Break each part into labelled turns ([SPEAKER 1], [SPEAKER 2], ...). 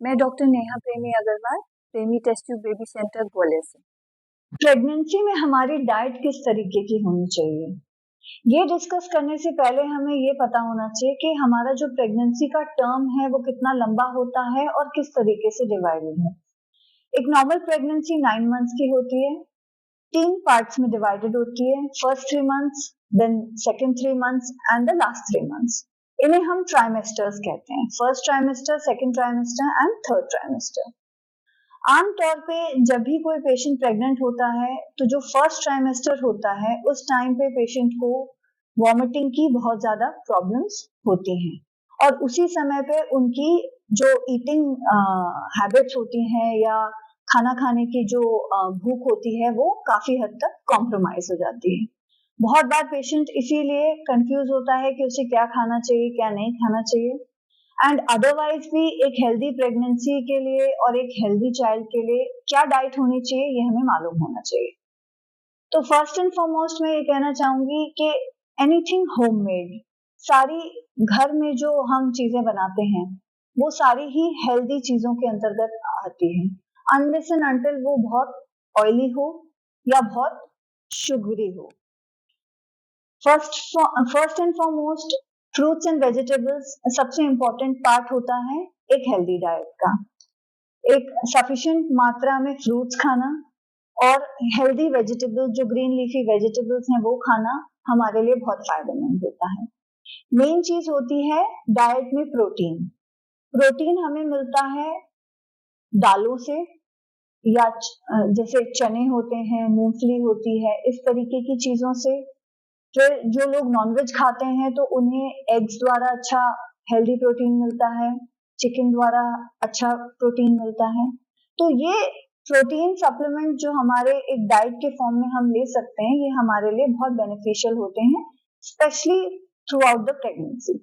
[SPEAKER 1] मैं doctor Neha Premi Agarwal, Premi test tube baby centre Gwalior से। Pregnancy में हमारी डाइट किस तरीके की होनी चाहिए, ये डिस्कस करने से पहले हमें ये पता होना चाहिए कि हमारा जो प्रेगनेंसी का टर्म है वो कितना लंबा होता है और किस तरीके से डिवाइडेड है। एक नॉर्मल प्रेगनेंसी 9 मंथ्स की होती है, 3 पार्ट्स में डिवाइडेड होती है, first 3 months, then second 3 months and the last 3 months. इन्हें हम ट्राइमेस्टर्स कहते हैं, first trimester, second trimester and third trimester. आमतौर पे जब भी कोई पेशेंट प्रेग्नेंट होता है तो जो फर्स्ट ट्राइमेस्टर होता है उस टाइम पे पेशेंट को वॉमिटिंग की बहुत ज्यादा प्रॉब्लम्स होती हैं और उसी समय पे उनकी जो ईटिंग हैबिट्स होती हैं या खाना खाने की जो भूख होती है वो काफी हद तक कॉम्प्रोमाइज हो जाती है। बहुत बार पेशेंट इसीलिए कंफ्यूज होता है कि उसे क्या खाना चाहिए क्या नहीं खाना चाहिए। एंड अदरवाइज भी एक हेल्दी प्रेगनेंसी के लिए और एक हेल्दी चाइल्ड के लिए क्या डाइट होनी चाहिए ये हमें मालूम होना चाहिए। तो फर्स्ट एंड फॉरमोस्ट मैं ये कहना चाहूंगी कि एनीथिंग होममेड, सारी घर में जो हम चीजें बनाते हैं वो सारी ही हेल्दी चीजों के अंतर्गत आती है, अनलेस एंड अनटिल वो बहुत ऑयली हो या बहुत शुगरी हो। First and foremost fruits and vegetables सबसे इंपॉर्टेंट पार्ट होता है एक हेल्दी डाइट का। एक सफिशिएंट मात्रा में फ्रूट्स खाना और हेल्दी वेजिटेबल्स, जो ग्रीन लीफी वेजिटेबल्स हैं वो खाना हमारे लिए बहुत फायदेमंद होता है। मेन चीज होती है डाइट में प्रोटीन। प्रोटीन हमें मिलता है दालों से या जैसे चने होते हैं, मूंगफली होती है, इस तरीके की चीजों से। फिर जो लोग नॉनवेज खाते हैं तो उन्हें एग्स द्वारा अच्छा हेल्दी प्रोटीन मिलता है, चिकन द्वारा अच्छा प्रोटीन मिलता है। तो ये प्रोटीन सप्लीमेंट जो हमारे एक डाइट के फॉर्म में हम ले सकते हैं ये हमारे लिए बहुत बेनिफिशियल होते हैं, specially through out the pregnancy.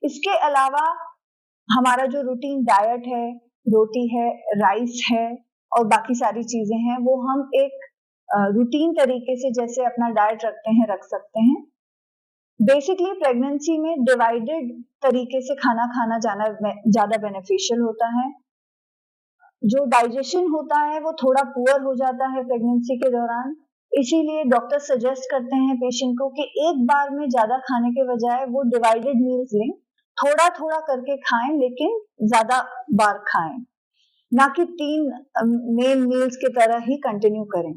[SPEAKER 1] इसके अलावा हमारा जो रूटीन डाइट है, रोटी है, राइस है और बाकी सारी चीजें हैं वो हम एक रूटीन तरीके से जैसे अपना डाइट रखते हैं रख सकते हैं। बेसिकली प्रेगनेंसी में डिवाइडेड तरीके से खाना खाना जाना ज्यादा बेनिफिशियल होता है। जो डाइजेशन होता है वो थोड़ा पुअर हो जाता है प्रेगनेंसी के दौरान, इसीलिए डॉक्टर सजेस्ट करते हैं पेशेंट को कि एक बार में ज्यादा खाने के बजाय वो डिवाइडेड मील्स लें, थोड़ा थोड़ा करके खाएं लेकिन ज्यादा बार खाएं, ना कि 3 मेन मील्स की तरह ही कंटिन्यू करें।